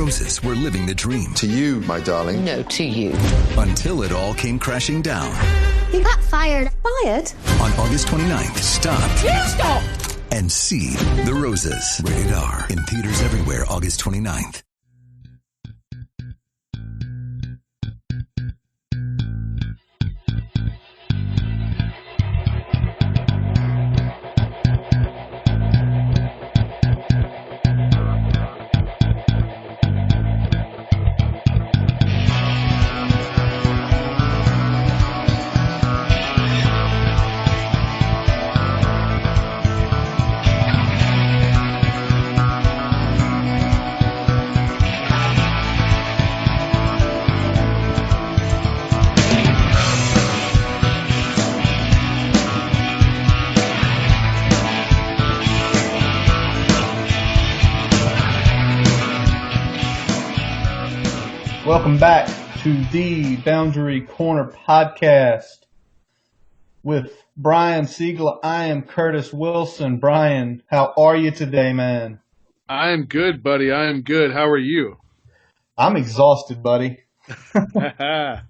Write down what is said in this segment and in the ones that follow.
roses were living the dream. To you, my darling. No, to you. Until it all came crashing down. You got fired. Fired? On August 29th, stop. You stop! And see The Roses. Rated R. In theaters everywhere, August 29th. Welcome back to the Boundary Corner podcast with Brian Siegel. I am Curtis Wilson. Brian, how are you today, man? I am good, buddy. I am good. How are you? I'm exhausted, buddy. Man,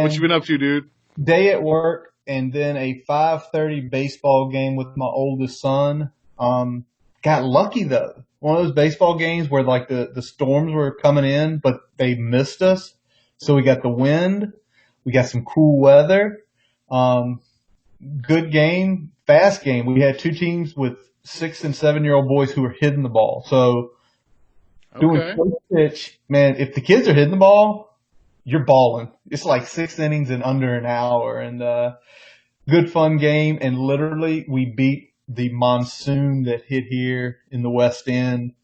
what you been up to, dude? Day at work and then a 5:30 baseball game with my oldest son. Got lucky though. One of those baseball games where like the storms were coming in, but they missed us. So we got the wind. We got some cool weather. Good game, fast game. We had two teams with 6 and 7-year-old boys who were hitting the ball. So doing first pitch, man, if the kids are hitting the ball, you're balling. It's like 6 innings in under an hour, and good fun game. And literally we beat the monsoon that hit here in the West End.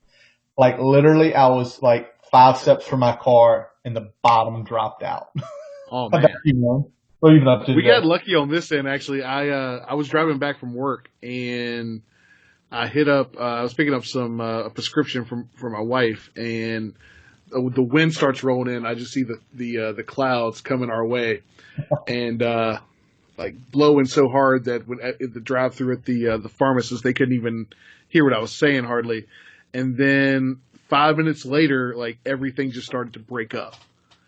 Like literally I was like 5 steps from my car and the bottom dropped out. Oh man. What have you been up to We today? got lucky on this end actually. I was driving back from work and I hit up I was picking up some a prescription for my wife, and the wind starts rolling in. I just see the clouds coming our way and like blowing so hard that when at the drive-through at the pharmacist, they couldn't even hear what I was saying hardly. And then 5 minutes later, like everything just started to break up.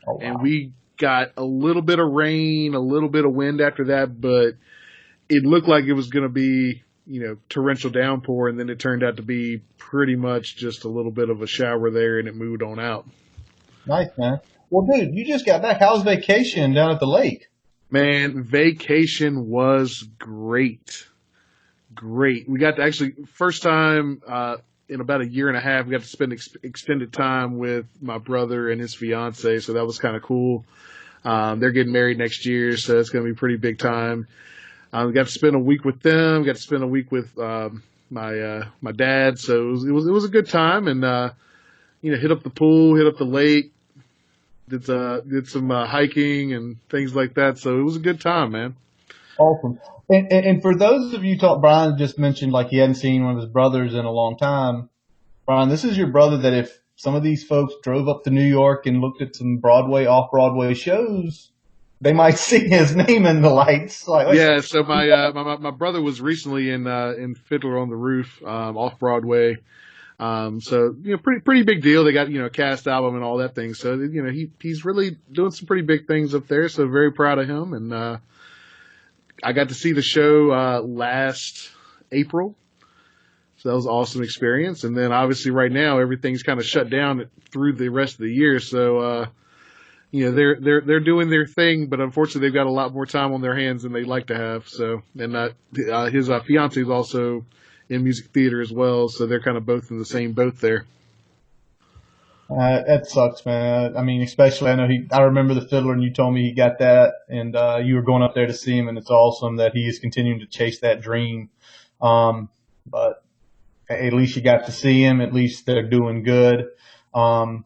Oh, wow. And we got a little bit of rain, a little bit of wind after that, but it looked like it was going to be, torrential downpour. And then it turned out to be pretty much just a little bit of a shower there, and it moved on out. Nice, man. Well, dude, you just got back. How was vacation down at the lake? Man, vacation was great. Great. We got to actually, first time in about a year and a half, we got to spend extended time with my brother and his fiance, so that was kind of cool. They're getting married next year, so it's going to be a pretty big time. We got to spend a week with them, got to spend a week with my dad, so it was a good time, and hit up the pool, hit up the lake. Did some hiking and things like that, so it was a good time, man. Awesome. And for those of you, Brian just mentioned like he hadn't seen one of his brothers in a long time. Brian, this is your brother that if some of these folks drove up to New York and looked at some Broadway, off-Broadway shows, they might see his name in the lights. Yeah, so my brother was recently in Fiddler on the Roof, off-Broadway. So, pretty big deal. They got, a cast album and all that thing. So, he's really doing some pretty big things up there. So very proud of him. And, I got to see the show, last April. So that was an awesome experience. And then obviously right now everything's kind of shut down through the rest of the year. So, they're doing their thing, but unfortunately they've got a lot more time on their hands than they'd like to have. So, and, his fiance is also in music theater as well, so they're kind of both in the same boat there. That sucks, man. I mean, especially I remember the Fiddler, and you told me he got that, and you were going up there to see him, and it's awesome that he is continuing to chase that dream. But at least you got to see him. At least they're doing good. And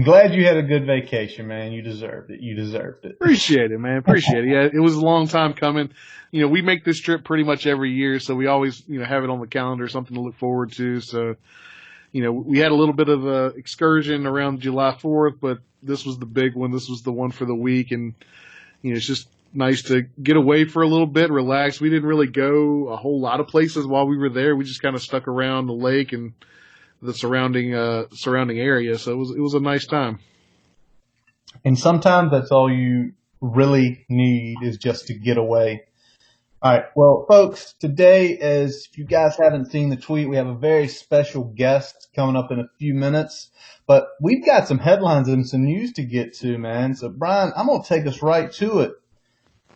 glad you had a good vacation, man. You deserved it. Appreciate it, man. Appreciate it. Yeah, it was a long time coming. We make this trip pretty much every year, so we always, have it on the calendar, something to look forward to. So, we had a little bit of a excursion around July 4th, but this was the big one. This was the one for the week, and, it's just nice to get away for a little bit, relax. We didn't really go a whole lot of places while we were there. We just kind of stuck around the lake and the surrounding area. So it was a nice time. And sometimes that's all you really need is just to get away. All right. Well, folks, today, as if you guys haven't seen the tweet, we have a very special guest coming up in a few minutes. But we've got some headlines and some news to get to, man. So, Brian, I'm going to take us right to it.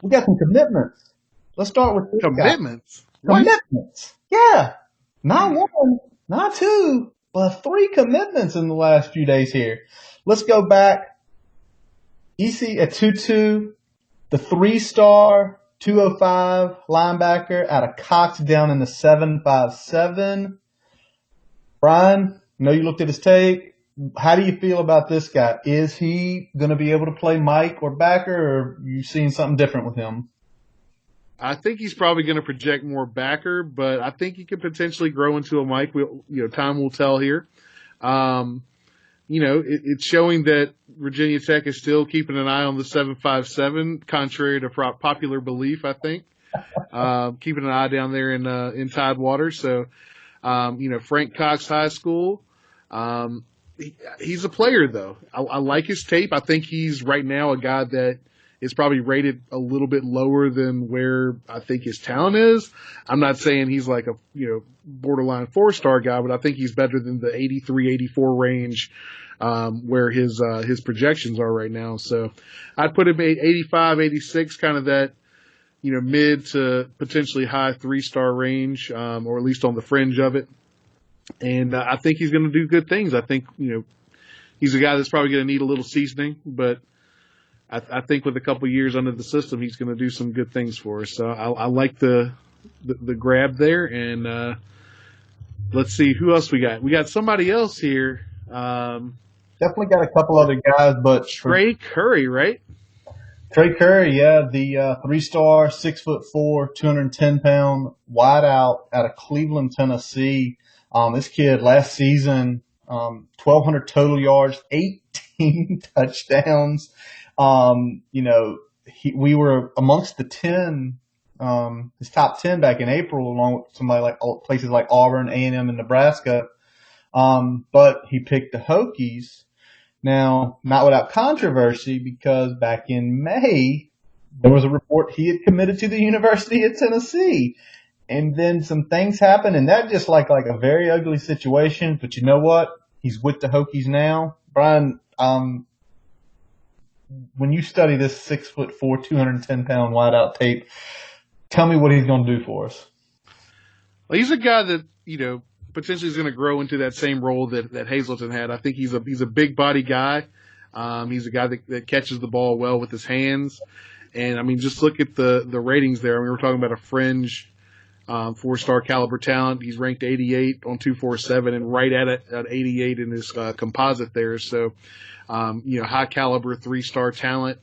We got some commitments. Let's start with this Commitments? Guy. Commitments. Yeah. Not one, not two, but 3 commitments in the last few days here. Let's go back. Isi Etute, the 3-star, 205 linebacker out of Cox down in the 757. Brian, I know you looked at his tape. How do you feel about this guy? Is he going to be able to play Mike or backer, or are you seeing something different with him? I think he's probably going to project more backer, but I think he could potentially grow into a Mike. Time will tell here. It's showing that Virginia Tech is still keeping an eye on the 757, contrary to popular belief, I think. Keeping an eye down there in Tidewater. So, Frank Cox High School. He's a player, though. I like his tape. I think he's right now a guy that is probably rated a little bit lower than where I think his talent is. I'm not saying he's like a borderline 4-star guy, but I think he's better than the 83, 84 range where his projections are right now. So I'd put him at 85, 86, kind of that mid to potentially high 3-star range, or at least on the fringe of it. And I think he's going to do good things. I think he's a guy that's probably going to need a little seasoning, but I think with a couple of years under the system, he's going to do some good things for us. So I like the grab there. And let's see who else we got. We got somebody else here. Definitely got a couple other guys, but Trey Curry, right? Trey Curry, yeah, the 3-star, 6'4", 210-pound wideout out of Cleveland, Tennessee. This kid last season, 1,200 total yards, 18 touchdowns. We were amongst the 10, his top 10 back in April, along with somebody like places like Auburn, A&M, and Nebraska. But he picked the Hokies. Now, not without controversy, because back in May, there was a report he had committed to the University of Tennessee. And then some things happened, and that just like a very ugly situation. But you know what? He's with the Hokies now. Brian, when you study this 6'4", 210-pound wideout tape, tell me what he's going to do for us. Well, he's a guy that, potentially is going to grow into that same role that Hazleton had. I think he's a big body guy. He's a guy that catches the ball well with his hands. And I mean, just look at the ratings there. I mean, we're talking about a fringe 4-star caliber talent. He's ranked 88 on 247 and right at 88 in his composite there. So, high caliber 3-star talent.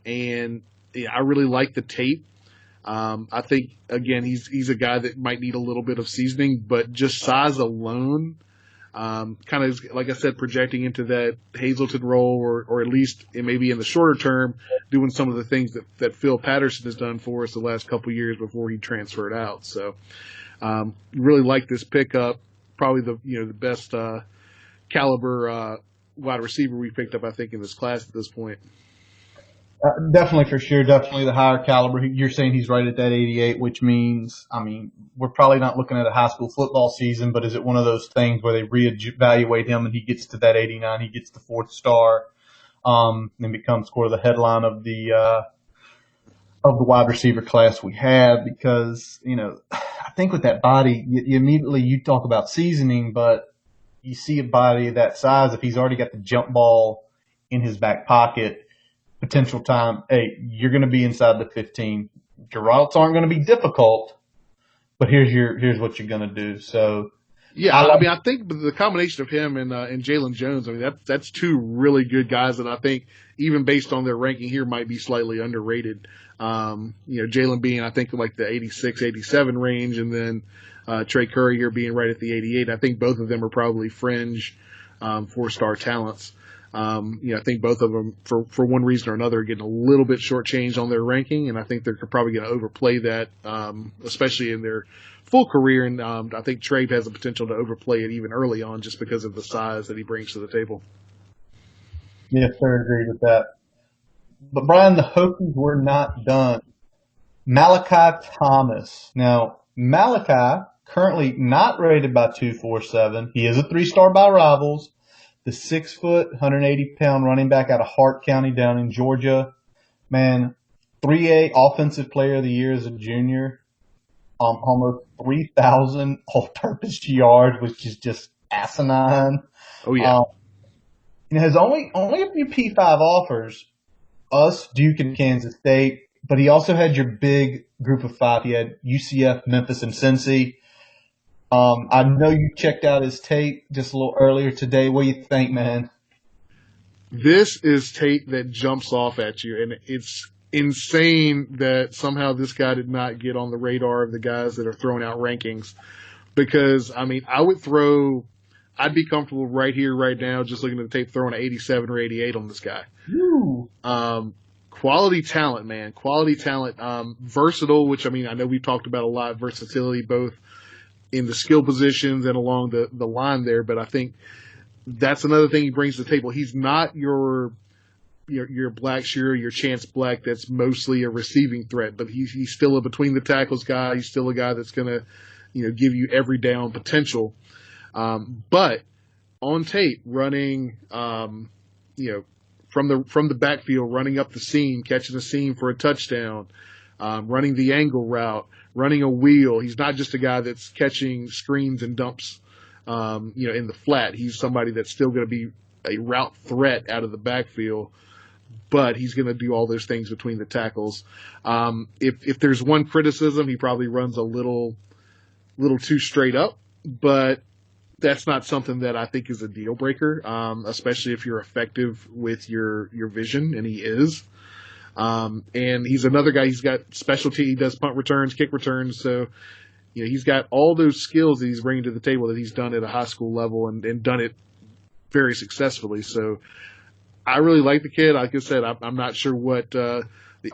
And I really like the tape. I think, again, he's a guy that might need a little bit of seasoning, but just size alone, kind of, like I said, projecting into that Hazleton role, or at least maybe in the shorter term, doing some of the things that Phil Patterson has done for us the last couple of years before he transferred out. So, really like this pickup. Probably the best caliber wide receiver we picked up, I think, in this class at this point. Definitely, for sure. Definitely the higher caliber. You're saying he's right at that 88, which means, I mean, we're probably not looking at a high school football season, but is it one of those things where they reevaluate him and he gets to that 89, he gets the 4th star, and becomes sort of the headline of the wide receiver class we have? Because, I think with that body, you immediately talk about seasoning, but you see a body that size, if he's already got the jump ball in his back pocket, potential time, hey, you're going to be inside the 15. Your routes aren't going to be difficult, but here's what you're going to do. So, yeah, I think the combination of him and Jalen Jones, I mean, that's 2 really good guys that I think, even based on their ranking here, might be slightly underrated. Jalen being, I think, like the 86, 87 range, and then Trey Curry here being right at the 88. I think both of them are probably fringe 4-star talents. I think both of them, for one reason or another, are getting a little bit shortchanged on their ranking, and I think they're probably going to overplay that, especially in their full career, and I think Trey has the potential to overplay it even early on just because of the size that he brings to the table. Yes, sir, agree with that. But Brian, the Hokies were not done. Malachi Thomas. Now, Malachi, currently not rated by 247. He is a 3-star by Rivals. The 6 foot, 180-pound running back out of Hart County down in Georgia. Man, 3A Offensive Player of the Year as a junior. Almost 3,000 all-purpose yards, which is just asinine. Oh, yeah. Has only a few P5 offers, us, Duke, and Kansas State, but he also had your big group of 5. He had UCF, Memphis, and Cincy. I know you checked out his tape just a little earlier today. What do you think, man? This is tape that jumps off at you, and it's insane that somehow this guy did not get on the radar of the guys that are throwing out rankings. Because, I mean, I'd be comfortable right here, right now, just looking at the tape, throwing an 87 or 88 on this guy. Quality talent, man. Quality talent. Versatile, which, I mean, I know we've talked about a lot, versatility, both in the skill positions and along the line there, but I think that's another thing he brings to the table. He's not your Blackshear, your Chance Black that's mostly a receiving threat, but he's still a between the tackles guy. He's still a guy that's going to, give you every down potential. But on tape, running, from the backfield, running up the seam, catching the seam for a touchdown, running the angle route, running a wheel. He's not just a guy that's catching screens and dumps, in the flat. He's somebody that's still going to be a route threat out of the backfield, but he's going to do all those things between the tackles. If there's one criticism, he probably runs a little too straight up, but that's not something that I think is a deal breaker, especially if you're effective with your vision, and he is. And he's another guy, he's got specialty, he does punt returns, kick returns, so he's got all those skills that he's bringing to the table that he's done at a high school level and done it very successfully. So I really like the kid. Like I said, I'm not sure what the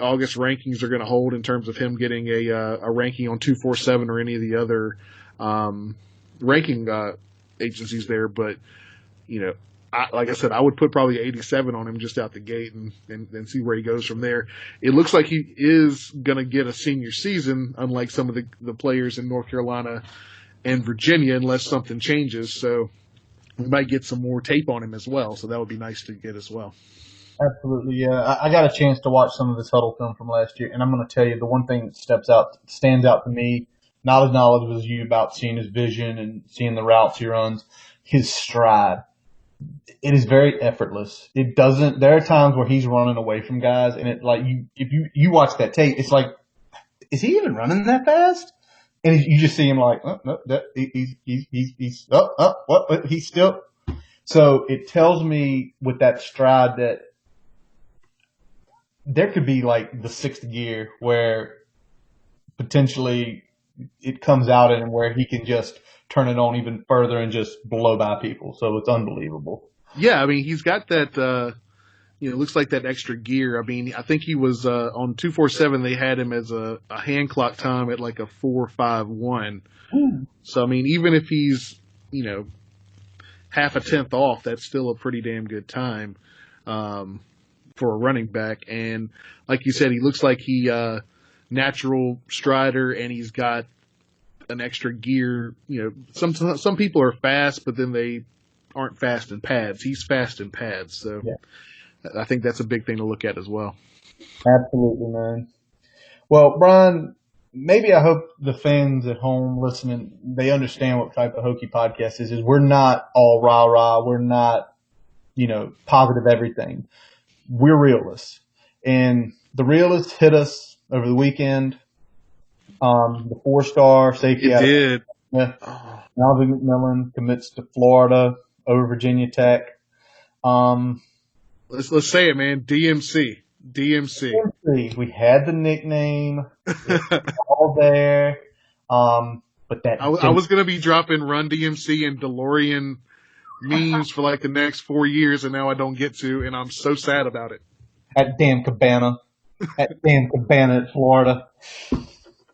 August rankings are going to hold in terms of him getting a ranking on 247 or any of the other ranking agencies there, but like I said, I would put probably 87 on him just out the gate and see where he goes from there. It looks like he is going to get a senior season, unlike some of the players in North Carolina and Virginia, unless something changes. So we might get some more tape on him as well. So that would be nice to get as well. Absolutely, yeah. I got a chance to watch some of his huddle film from last year, and I'm going to tell you the one thing that stands out to me, not as knowledgeable as you about seeing his vision and seeing the routes he runs, his stride. It is very effortless. There are times where he's running away from guys, and if you watch that tape, it's like, is he even running that fast? And you just see him like, oh, no, he's still. So it tells me with that stride that there could be like the 6th gear where potentially it comes out in him where he can just turn it on even further and just blow by people. So it's unbelievable. Yeah, I mean, he's got that, looks like that extra gear. I mean, I think he was on 247, they had him as a hand clock time at like a 4.51. So, I mean, even if he's, half a tenth off, that's still a pretty damn good time for a running back. And like you said, he looks like he natural strider, and he's got an extra gear. Some people are fast, but then they aren't fast in pads. He's fast in pads, so yeah. I think that's a big thing to look at as well. Absolutely, man. Well, Brian, maybe I hope the fans at home listening, they understand what type of Hokie podcast is we're not all rah-rah. We're not, positive everything. We're realists. And the realists hit us over the weekend. The 4-star safety. It did. Donovan McMillon commits to Florida over Virginia Tech. Let's say it, man. DMC. We had the nickname. All there. But that I was gonna be dropping Run DMC and DeLorean memes for like the next 4 years, and now I don't get to, and I'm so sad about it. That damn cabana at Florida.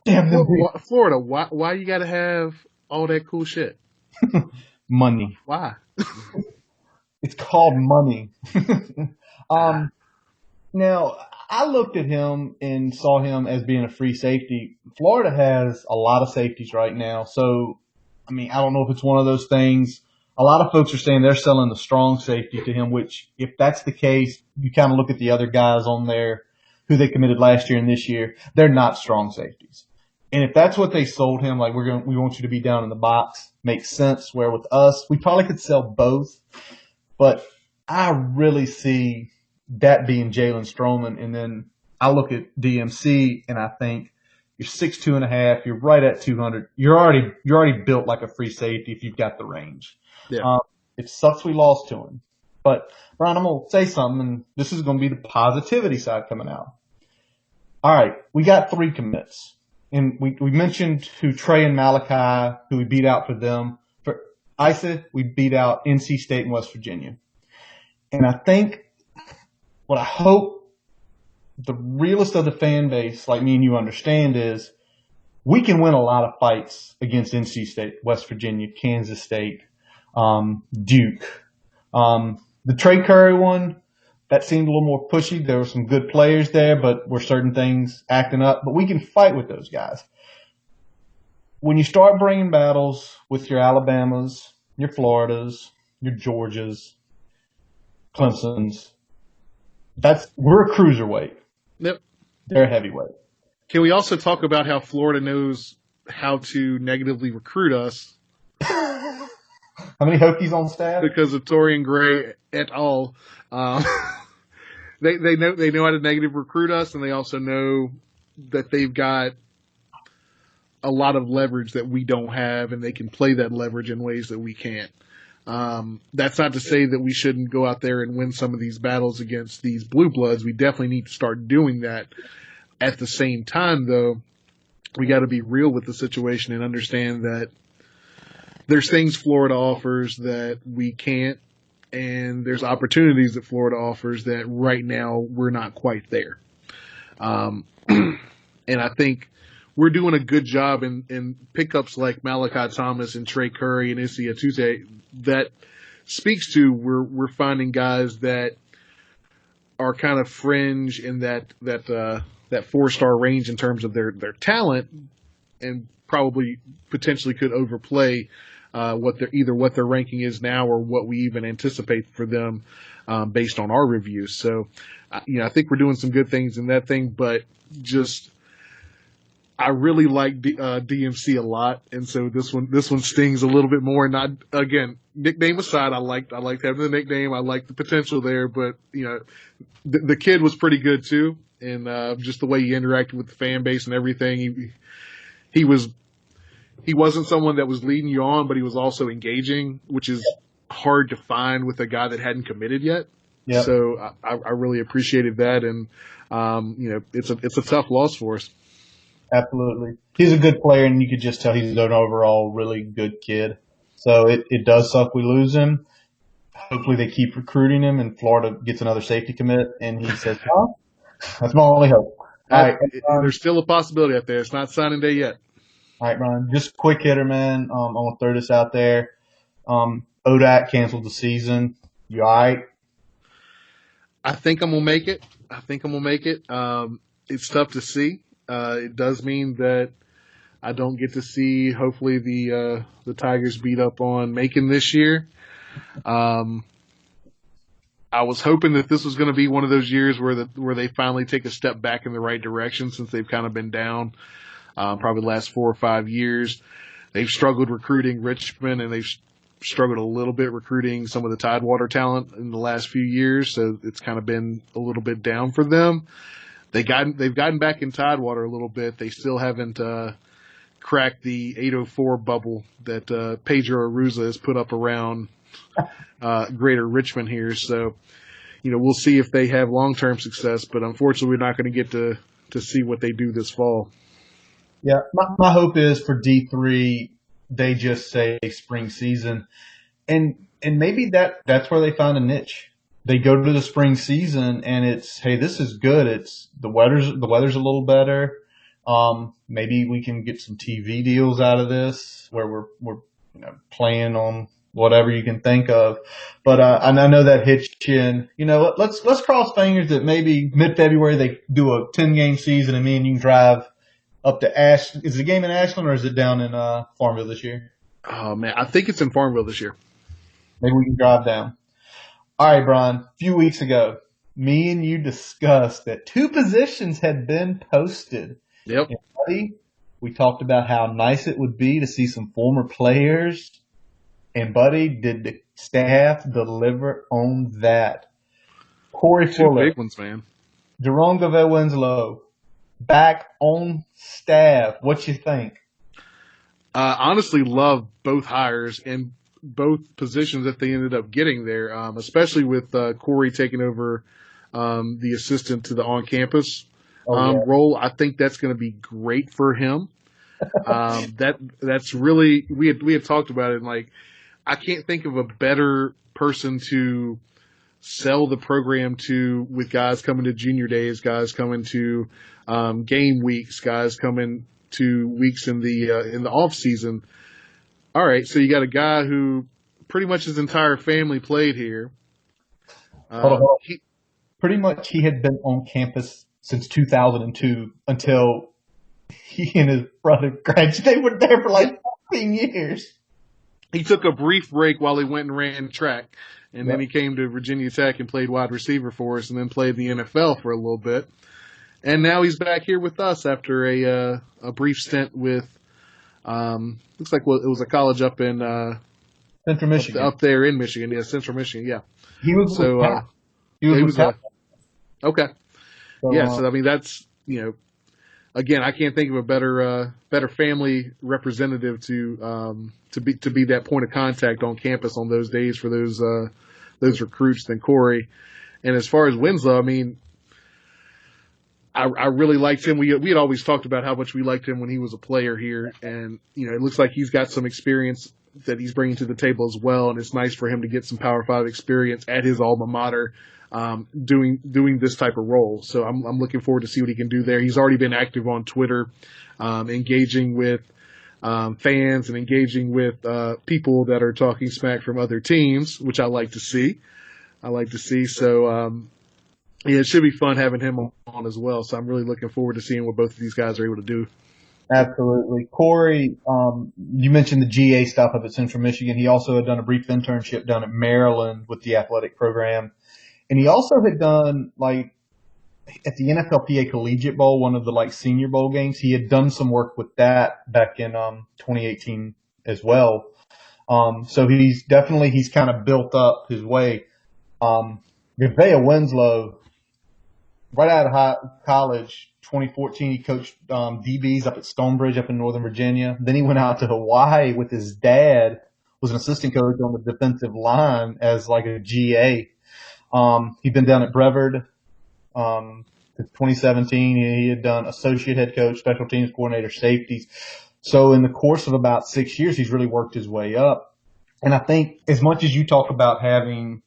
Damn them Florida, why you got to have all that cool shit? money. Why? It's called money. Now, I looked at him and saw him as being a free safety. Florida has a lot of safeties right now. So, I mean, I don't know if it's one of those things. A lot of folks are saying they're selling the strong safety to him, which if that's the case, you kind of look at the other guys on there who they committed last year and this year. They're not strong safeties. And if that's what they sold him, like we want you to be down in the box, makes sense. Where with us, we probably could sell both, but I really see that being Jalen Stroman. And then I look at DMC and I think you're 6'2.5", you're right at 200. You're already built like a free safety if you've got the range. Yeah. It sucks we lost to him. But Brian, I'm gonna say something, and this is gonna be the positivity side coming out. All right, we got 3 commits. And we mentioned who Trey and Malachi, who we beat out for them. For Isi, we beat out NC State and West Virginia. And I think what I hope the realest of the fan base, like me and you, understand is we can win a lot of fights against NC State, West Virginia, Kansas State, Duke. The Trey Curry one, that seemed a little more pushy. There were some good players there, but were certain things acting up. But we can fight with those guys. When you start bringing battles with your Alabamas, your Floridas, your Georgias, Clemsons, we're a cruiserweight. Yep. They're heavyweight. Can we also talk about how Florida knows how to negatively recruit us? How many Hokies on staff? Because of Torian Gray et al. They know how to negative recruit us, and they also know that they've got a lot of leverage that we don't have, and they can play that leverage in ways that we can't. That's not to say that we shouldn't go out there and win some of these battles against these blue bloods. We definitely need to start doing that. At the same time, though, we got to be real with the situation and understand that there's things Florida offers that we can't, and there's opportunities that Florida offers that right now we're not quite there. And I think we're doing a good job in pickups like Malachi Thomas and Trey Curry and Isi Etute. That speaks to we're finding guys that are kind of fringe in that 4-star range in terms of their talent, and probably potentially could overplay what their ranking is now or what we even anticipate for them based on our reviews. So, I think we're doing some good things in that thing, but just I really like DMC a lot, and so this one stings a little bit more. Not again, nickname aside, I liked having the nickname. I liked the potential there, but the kid was pretty good too, and just the way he interacted with the fan base and everything. He wasn't someone that was leading you on, but he was also engaging, which is hard to find with a guy that hadn't committed yet. Yep. So I really appreciated that, and it's a tough loss for us. Absolutely. He's a good player, and you could just tell he's an overall really good kid. So it does suck we lose him. Hopefully they keep recruiting him, and Florida gets another safety commit, and he says, "Oh, that's my only hope." All right, there's still a possibility out there. It's not signing day yet. All right, Ryan. Just quick hitter, man. I'm gonna throw this out there. ODAC canceled the season. You all right? I think I'm gonna make it. It's tough to see. It does mean that I don't get to see, hopefully, the Tigers beat up on Macon this year. I was hoping that this was going to be one of those years where they finally take a step back in the right direction, since they've kind of been down probably the last 4 or 5 years. They've struggled recruiting Richmond, and they've struggled a little bit recruiting some of the Tidewater talent in the last few years, so it's kind of been a little bit down for them. They've gotten back in Tidewater a little bit. They still haven't cracked the 804 bubble that Pedro Aruza has put up around Greater Richmond here. So, we'll see if they have long-term success. But unfortunately, we're not going to get to see what they do this fall. Yeah, my hope is for D3, they just say spring season, and maybe that's where they find a niche. They go to the spring season and it's, hey, this is good. It's the weather's a little better. Maybe we can get some TV deals out of this where we're playing on whatever you can think of. But and I know that hits you in. Let's cross fingers that maybe mid-February they do a 10-game season and me and you can drive up to Ashland. Is it a game in Ashland or is it down in Farmville this year? Oh man, I think it's in Farmville this year. Maybe we can drive down. All right, Brian. A few weeks ago, me and you discussed that 2 positions had been posted. Yep. And buddy, we talked about how nice it would be to see some former players. And buddy, did the staff deliver on that? Corey Fuller, 2 big ones, man. Jerome Gavay-Winslow, back on staff. What you think? Honestly, love both hires and both positions that they ended up getting there, especially with Corey taking over the assistant to the on-campus role. I think that's going to be great for him. That's really we had talked about it. And I can't think of a better person to sell the program to, with guys coming to junior days, guys coming to game weeks, guys coming to weeks in the off season. All right, so you got a guy who pretty much his entire family played here. Hold on. Pretty much he had been on campus since 2002 until he and his brother graduated. They were there for 14 years. He took a brief break while he went and ran track, and then he came to Virginia Tech and played wide receiver for us, and then played in the NFL for a little bit. And now he's back here with us after a brief stint with looks like it was a college up in Central Michigan, up there in Michigan, Central Michigan, He was so he was okay, so, So I mean that's again, I can't think of a better family representative to be that point of contact on campus on those days for those recruits than Corey. And as far as Winslow, I mean, I really liked him. We had always talked about how much we liked him when he was a player here, and it looks like he's got some experience that he's bringing to the table as well. And it's nice for him to get some Power 5 experience at his alma mater, doing this type of role. So I'm looking forward to see what he can do there. He's already been active on Twitter, engaging with fans and engaging with people that are talking smack from other teams, which I like to see. So it should be fun having him on as well. So I'm really looking forward to seeing what both of these guys are able to do. Absolutely. Corey, you mentioned the GA stuff up at Central Michigan. He also had done a brief internship down at Maryland with the athletic program. And he also had done, at the NFLPA Collegiate Bowl, one of the, Senior Bowl games, he had done some work with that back in 2018 as well. So he's kind of built up his way. Gavay-Winslow, right out of college, 2014, he coached DBs up at Stonebridge up in Northern Virginia. Then he went out to Hawaii with his dad, was an assistant coach on the defensive line as a GA. He'd been down at Brevard 2017. He had done associate head coach, special teams coordinator, safeties. So in the course of about 6 years, he's really worked his way up. And I think as much as you talk about having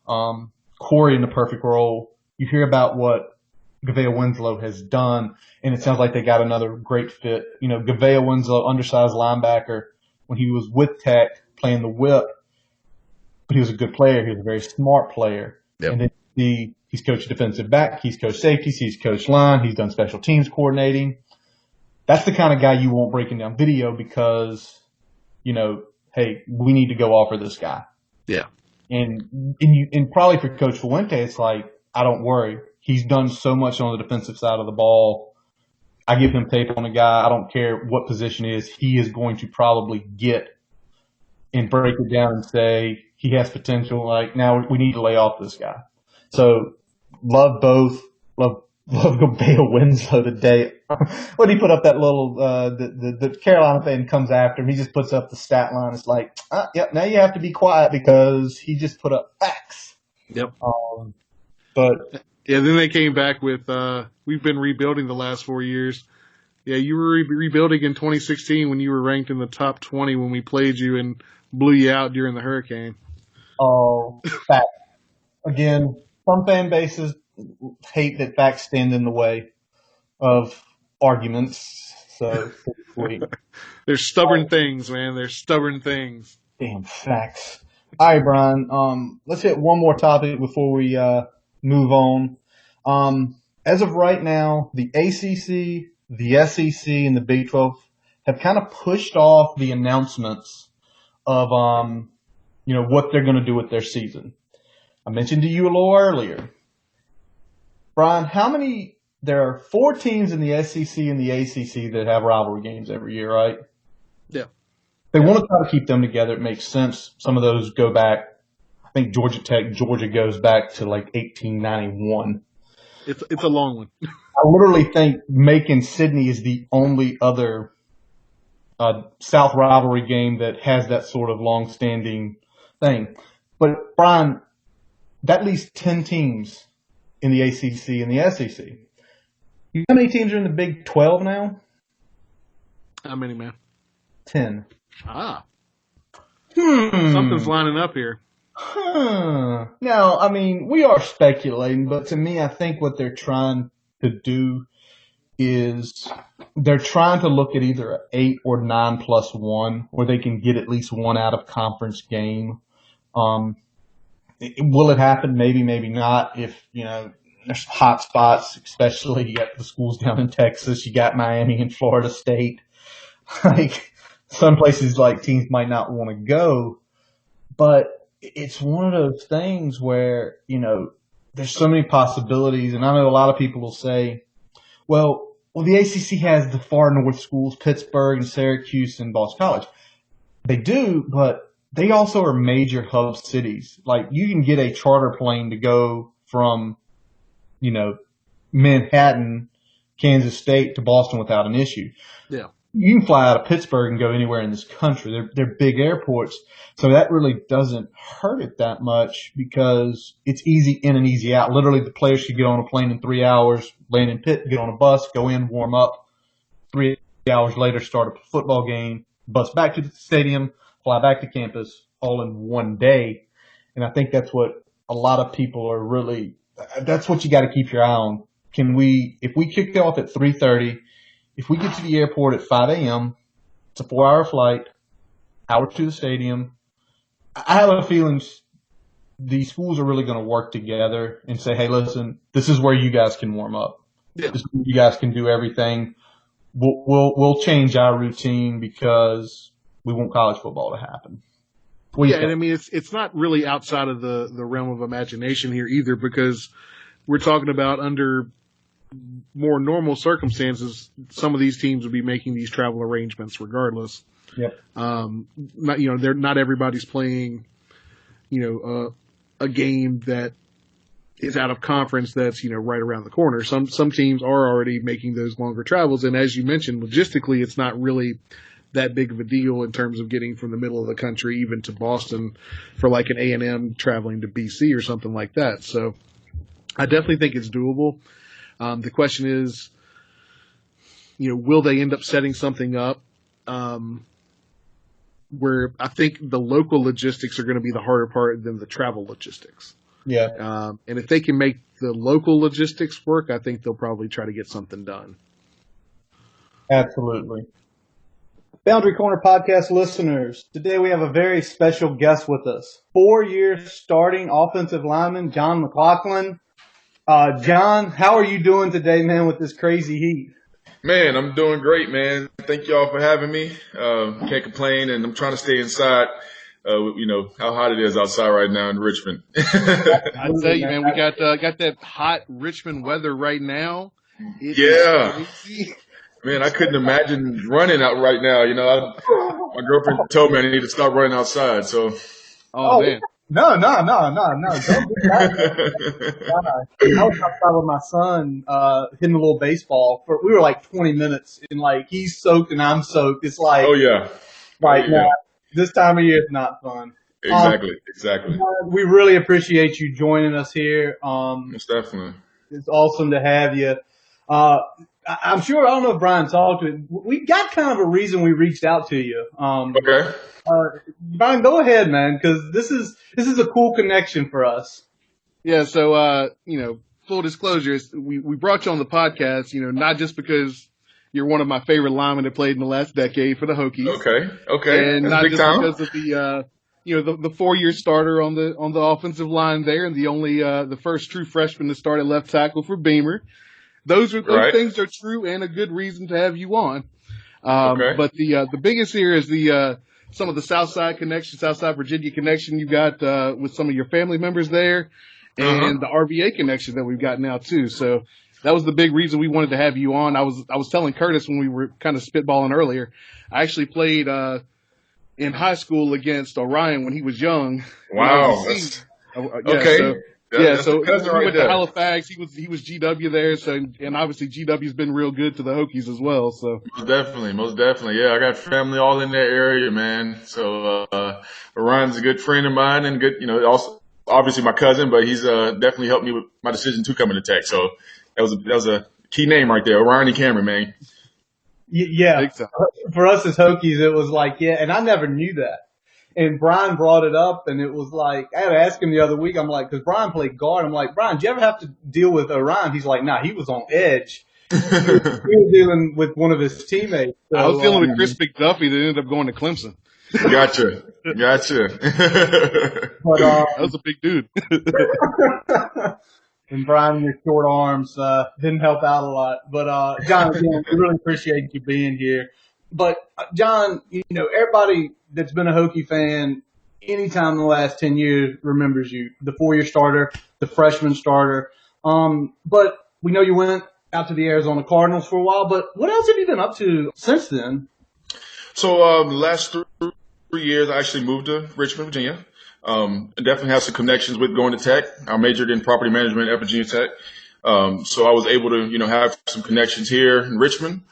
Corey in the perfect role, you hear about what Gavay-Winslow has done, and it sounds like they got another great fit. Gavay-Winslow, undersized linebacker, when he was with Tech playing the whip, but he was a good player. He was a very smart player. Yep. And then he's coached defensive back, he's coached safeties, he's coached line, he's done special teams coordinating. That's the kind of guy you want breaking down video because, hey, we need to go offer this guy. Yeah. And probably for Coach Fuente, it's I don't worry. He's done so much on the defensive side of the ball. I give him tape on a guy. I don't care what position it is. He is going to probably get and break it down and say he has potential. Now we need to lay off this guy. So love both. Love Gavay-Winslow today. When he put up that little, the Carolina fan comes after him, he just puts up the stat line. It's now you have to be quiet because he just put up facts. Yep. But then they came back with, we've been rebuilding the last 4 years. Yeah, you were rebuilding in 2016 when you were ranked in the top 20 when we played you and blew you out during the hurricane. Oh, facts. Again, some fan bases hate that facts stand in the way of arguments. So sweet. They're stubborn things, man. They're stubborn things. Damn facts. All right, Brian. Let's hit one more topic before we move on. As of right now, the ACC, the SEC, and the Big 12 have kind of pushed off the announcements of what they're going to do with their season. I mentioned to you a little earlier, Brian, there are 4 teams in the SEC and the ACC that have rivalry games every year, right? Yeah. They want to try to keep them together. It makes sense. Some of those go back. I think Georgia goes back to like 1891. It's a long one. I literally think Macon Sydney is the only other South rivalry game that has that sort of long-standing thing. But Brian, that leaves 10 teams in the ACC and the SEC. You know how many teams are in the Big 12 now? How many, man? 10. Ah. Something's lining up here. Now, I mean, we are speculating, but to me, I think what they're trying to do is they're trying to look at either an 8 or 9+1, where they can get at least one out of conference game. Will it happen? Maybe, maybe not. If, there's hot spots, especially you got the schools down in Texas, you got Miami and Florida State. Like, some places like teams might not want to go, but it's one of those things where, there's so many possibilities. And I know a lot of people will say, well, the ACC has the far north schools, Pittsburgh and Syracuse and Boston College. They do, but they also are major hub cities. Like, you can get a charter plane to go from, Manhattan, Kansas State to Boston without an issue. Yeah. You can fly out of Pittsburgh and go anywhere in this country. They're big airports. So that really doesn't hurt it that much because it's easy in and easy out. Literally, the players could get on a plane in 3 hours, land in Pitt, get on a bus, go in, warm up. 3 hours later, start a football game, bus back to the stadium, fly back to campus, all in one day. And I think that's what a lot of people are really – that's what you got to keep your eye on. If we kick off at 3:30, if we get to the airport at 5 a.m., it's a 4-hour flight, hour to the stadium. I have a feeling these schools are really going to work together and say, hey, listen, this is where you guys can warm up. Yeah. This is where you guys can do everything. We'll change our routine because we want college football to happen. And I mean, it's not really outside of the realm of imagination here either, because we're talking about under more normal circumstances, some of these teams would be making these travel arrangements regardless. Yep. Not everybody's playing, a game that is out of conference that's, right around the corner. Some teams are already making those longer travels. And as you mentioned, logistically, it's not really that big of a deal in terms of getting from the middle of the country even to Boston for like an A&M traveling to BC or something like that. So I definitely think it's doable. The question is, will they end up setting something up where I think the local logistics are going to be the harder part than the travel logistics. Yeah. And if they can make the local logistics work, I think they'll probably try to get something done. Absolutely. Boundary Corner podcast listeners, today we have a very special guest with us. 4-year starting offensive lineman, Jon McLaughlin. John, how are you doing today, man, with this crazy heat? Man, I'm doing great, man. Thank y'all for having me. Can't complain, and I'm trying to stay inside. How hot it is outside right now in Richmond. I tell you, man, we got that hot Richmond weather right now. Yeah. Man, I couldn't imagine running out right now. My girlfriend told me I need to stop running outside. So. Oh man. No. Don't do that. I was outside with my son, hitting a little baseball. We were like 20 minutes, and like he's soaked and I'm soaked. It's like, oh yeah, now, this time of year is not fun. Exactly. We really appreciate you joining us here. Most definitely. It's awesome to have you. I'm sure, I don't know if Brian talked to it. We got kind of a reason we reached out to you. Okay. Brian, go ahead, man, because this is a cool connection for us. Yeah. So, full disclosure, we brought you on the podcast, not just because you're one of my favorite linemen that played in the last decade for the Hokies. Okay. And That's not big just time. because of the 4-year starter on the offensive line there, and the first true freshman to start at left tackle for Beamer. Those things are true and a good reason to have you on. But the biggest here is some of the Southside connection, Southside Virginia connection you got with some of your family members there, and the RVA connection that we've got now too. So that was the big reason we wanted to have you on. I was telling Curtis when we were kind of spitballing earlier, I actually played in high school against Orion when he was young. Wow. So we went to Halifax. He was GW there. So, and obviously GW's been real good to the Hokies as well. So most definitely. Yeah, I got family all in that area, man. So Orion's a good friend of mine and good, also obviously my cousin, but he's definitely helped me with my decision to come into Tech. So that was a key name right there, Orion and Cameron, man. Yeah, for us as Hokies, it was like, and I never knew that. And Brian brought it up, and it was like, I had to ask him the other week, I'm like, because Brian played guard. I'm like, Brian, do you ever have to deal with Orion? He's like, nah, he was on edge. He was dealing with one of his teammates. So, I was dealing with Chris McDuffie that ended up going to Clemson. Gotcha. But, that was a big dude. And Brian, your short arms didn't help out a lot. But, John, again, we really appreciate you being here. But, John, everybody that's been a Hokie fan anytime in the last 10 years remembers you, the 4-year starter, the freshman starter. But we know you went out to the Arizona Cardinals for a while, but what else have you been up to since then? So the last 3 years, I actually moved to Richmond, Virginia. I definitely have some connections with going to Tech. I majored in property management at Virginia Tech. So I was able to, have some connections here in Richmond.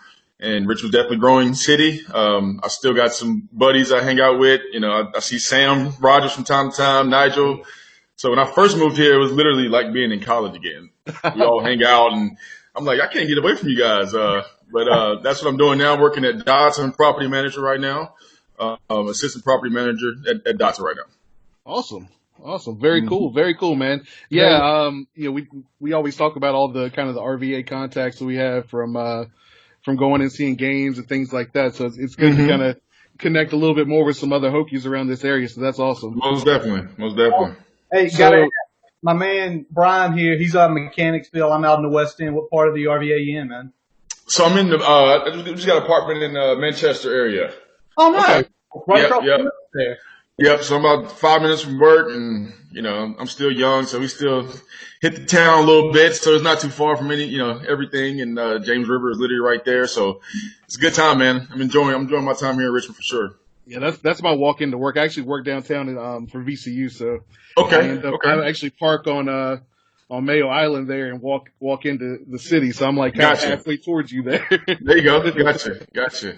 And Richmond's definitely a growing city. I still got some buddies I hang out with. I see Sam Rogers from time to time, Nigel. So when I first moved here, it was literally like being in college again. We all hang out, and I'm like, I can't get away from you guys. But that's what I'm doing now, working at Dots. I'm property manager right now, assistant property manager at Dots right now. Awesome. Very cool. Very cool, man. Yeah. We always talk about all the kind of the RVA contacts that we have from going and seeing games and things like that. So it's good to kind of connect a little bit more with some other Hokies around this area. So that's awesome. Most definitely. Hey, my man Brian here, he's out in Mechanicsville. I'm out in the West End. What part of the RVA you in, man? So I'm in I just got an apartment in Manchester area. Oh, nice. Okay. Right across there. Yep. So I'm about 5 minutes from work, and I'm still young, so we still hit the town a little bit. So it's not too far from everything. And James River is literally right there, so it's a good time, man. I'm enjoying my time here in Richmond for sure. Yeah, that's my walk into work. I actually work downtown for VCU, so I actually park on Mayo Island there and walk into the city. So I'm like halfway towards you there. There you go. Gotcha.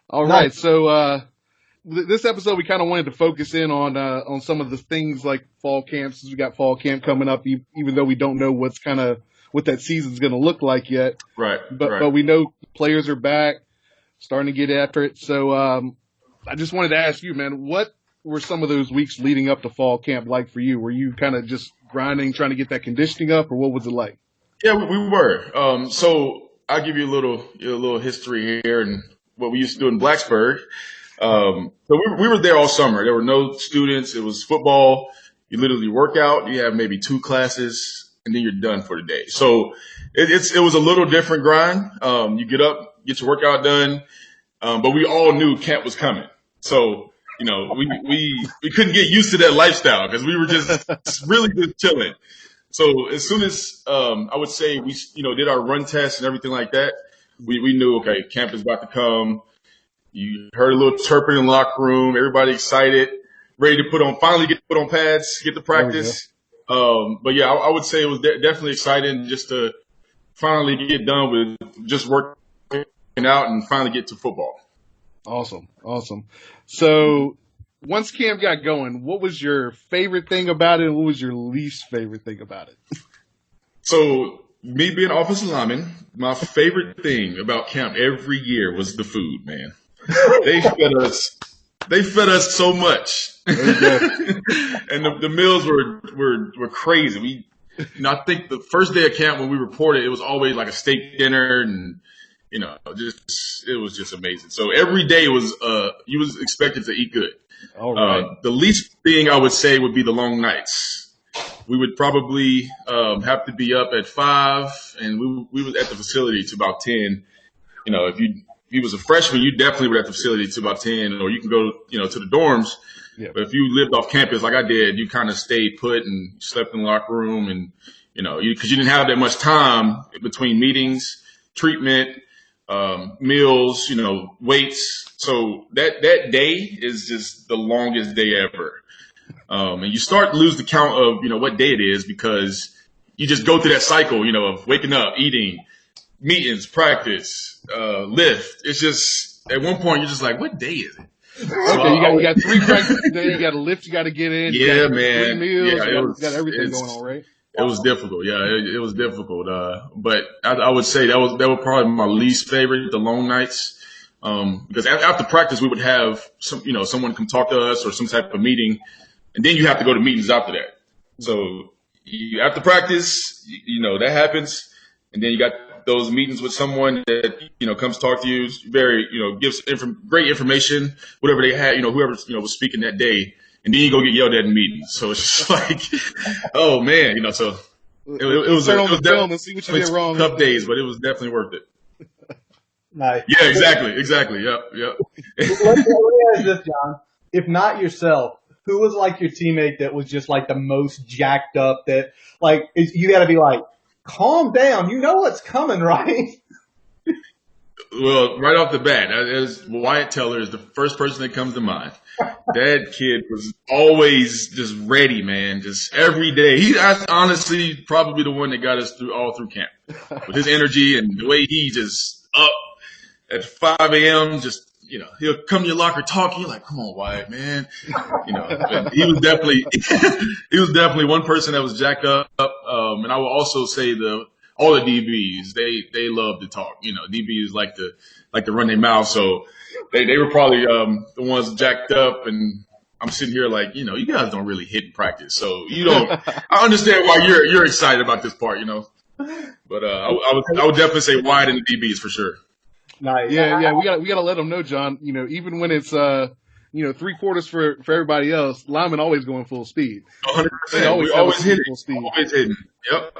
All right, so. This episode, we kind of wanted to focus in on some of the things like fall camps. Since we got fall camp coming up, even though we don't know what that season's going to look like yet. Right. But we know players are back, starting to get after it. So I just wanted to ask you, man, what were some of those weeks leading up to fall camp like for you? Were you kind of just grinding, trying to get that conditioning up, or what was it like? Yeah, we were. So I'll give you a little history here and what we used to do in Blacksburg. So we were there all summer. There were no students. It was football. You literally work out. You have maybe 2 classes, and then you're done for the day. So it was a little different grind. You get up, get your workout done, but we all knew camp was coming. So we couldn't get used to that lifestyle because we were just really just chilling. So as soon as I would say we did our run tests and everything like that, we knew, okay, camp is about to come. You heard a little chirping in the locker room. Everybody excited, ready to finally get put on pads, get to practice. But yeah, I would say it was definitely exciting just to finally get done with just working out and finally get to football. Awesome. So once camp got going, what was your favorite thing about it, and what was your least favorite thing about it? So me being offensive lineman, my favorite thing about camp every year was the food, man. They fed us so much. And the meals were crazy. I think the first day of camp when we reported, it was always like a steak dinner and, just it was just amazing. So every day was you was expected to eat good. All right. The least thing I would say would be the long nights. We would probably have to be up at 5, and we was at the facility to about 10. If you was a freshman, you definitely were at the facility to about 10, or you can go to the dorms. Yeah. But if you lived off campus like I did, you kind of stayed put and slept in the locker room, and because you didn't have that much time between meetings, treatment, meals, weights. So that day is just the longest day ever. And you start to lose the count of, what day it is, because you just go through that cycle, of waking up, eating, meetings, practice, lift. It's just, at one point, you're just like, what day is it? Okay, you got 3 practices a day. You got a lift you got to get in. Yeah, man. 3 meals. Yeah, you got everything going on, right? It was difficult. Yeah, it was difficult. But I would say that was probably my least favorite, the long nights. Because after practice, we would have someone come talk to us or some type of meeting, and then you have to go to meetings after that. So after practice, that happens, and then you got those meetings with someone that comes talk to you, very gives great information, whatever they had, whoever was speaking that day, and then you go get yelled at in meetings. So it's just like, oh man, so it was turn on the film and see what you did wrong. Tough days, but it was definitely worth it. Nice. Yeah, exactly. Yep. Let me ask this, John. If not yourself, who was like your teammate that was just like the most jacked up that you got to be like, calm down. You know what's coming, right? Well, right off the bat, Wyatt Teller is the first person that comes to mind. That kid was always just ready, man. Just every day. That's honestly probably the one that got us all through camp. With his energy and the way he just up at 5 a.m. just, he'll come to your locker talking. You're like, come on, Wyatt, man. He was definitely one person that was jacked up. And I will also say all the DBs, they love to talk. DBs like to run their mouth. So they were probably the ones jacked up, and I'm sitting here like, you guys don't really hit in practice. So you don't I understand why you're excited about this part, But I would definitely say Wyatt and the DBs for sure. Nice. Yeah. We gotta let them know, John. Even when it's 3/4 for everybody else, linemen always going full speed. 100%. We always hitting. Full speed. Always hitting. Yep.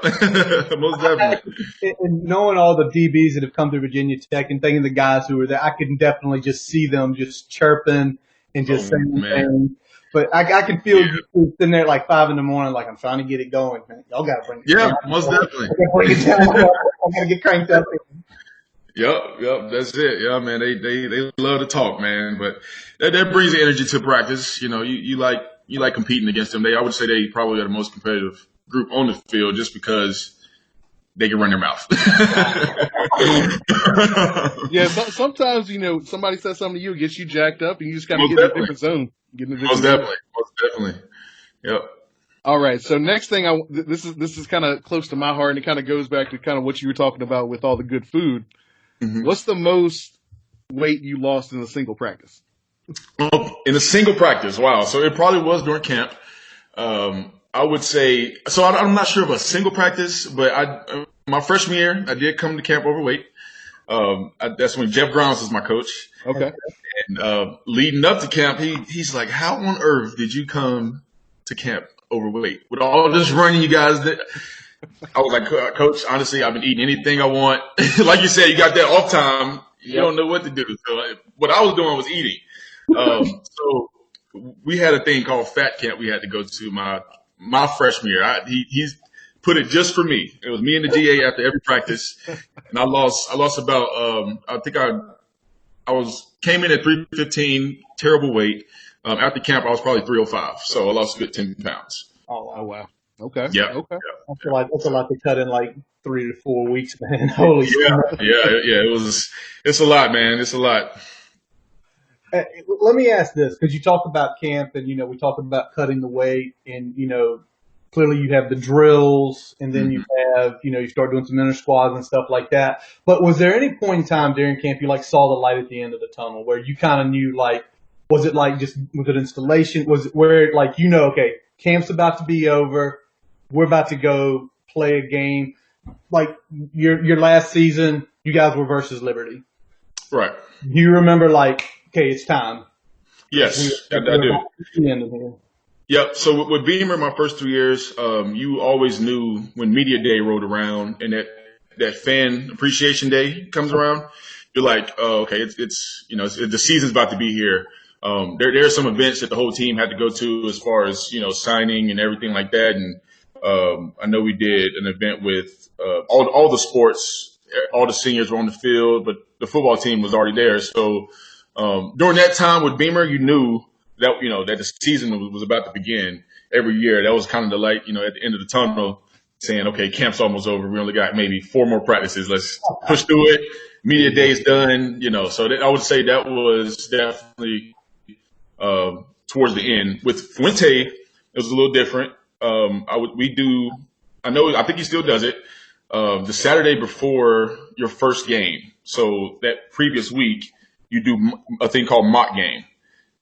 Most definitely. And knowing all the DBs that have come through Virginia Tech and thinking the guys who were there, I can definitely just see them just chirping and just saying things. But I can feel you sitting there at like 5 a.m, like, I'm trying to get it going, man. Y'all got to bring it down. Yeah, most definitely. I bring it down. I'm going to get cranked up. Yep, that's it. Yeah, man, they love to talk, man. But that brings the energy to practice. You like competing against them. I would say they probably are the most competitive group on the field just because they can run their mouth. Yeah, sometimes somebody says something to you, it gets you jacked up, and you just kind of get in a different zone. Most definitely. Yep. All right. So next thing, this is kind of close to my heart, and it kind of goes back to kind of what you were talking about with all the good food. Mm-hmm. What's the most weight you lost in a single practice? In a single practice, wow. So it probably was during camp. I would say, so I'm not sure of a single practice, but my freshman year, I did come to camp overweight. That's when Jeff Grounds was my coach. Okay. And leading up to camp, he's like, how on earth did you come to camp overweight? With all this running you guys did? I was like, Coach, honestly, I've been eating anything I want. Like you said, you got that off time. You don't know what to do. So what I was doing was eating. So we had a thing called Fat Camp we had to go to my freshman year. He's put it just for me. It was me and the GA after every practice. And I lost about, I think I came in at 315, terrible weight. After camp, I was probably 305. So I lost a good 10 pounds. Oh, wow. Okay. Yeah. Okay. That's a lot to cut in like 3 to 4 weeks, man. Holy shit. Yeah. It's a lot, man. It's a lot. Let me ask this, because you talk about camp and, we talk about cutting the weight and, clearly you have the drills and then you have, you start doing some inner squats and stuff like that. But was there any point in time during camp you saw the light at the end of the tunnel where you kind of knew was it was it installation? Was it where okay, camp's about to be over. We're about to go play a game. Like your last season, you guys were versus Liberty. Right. Do you remember, like, okay, it's time? Yes, I do. The end of here. Yep. So with Beamer, my first 3 years, you always knew when media day rolled around and that fan appreciation day comes around, you're like, oh, okay, it's the season's about to be here. There are some events that the whole team had to go to as far as, signing and everything like that. And, I know we did an event with, all the sports, all the seniors were on the field, but the football team was already there. So, during that time with Beamer, you knew that, that the season was about to begin every year. That was kind of the light, at the end of the tunnel saying, okay, camp's almost over. We only got maybe 4 more practices. Let's push through it. Media day's done, so I would say that was definitely, towards the end. With Fuente, it was a little different. I think he still does it. The Saturday before your first game. So that previous week, you do a thing called mock game.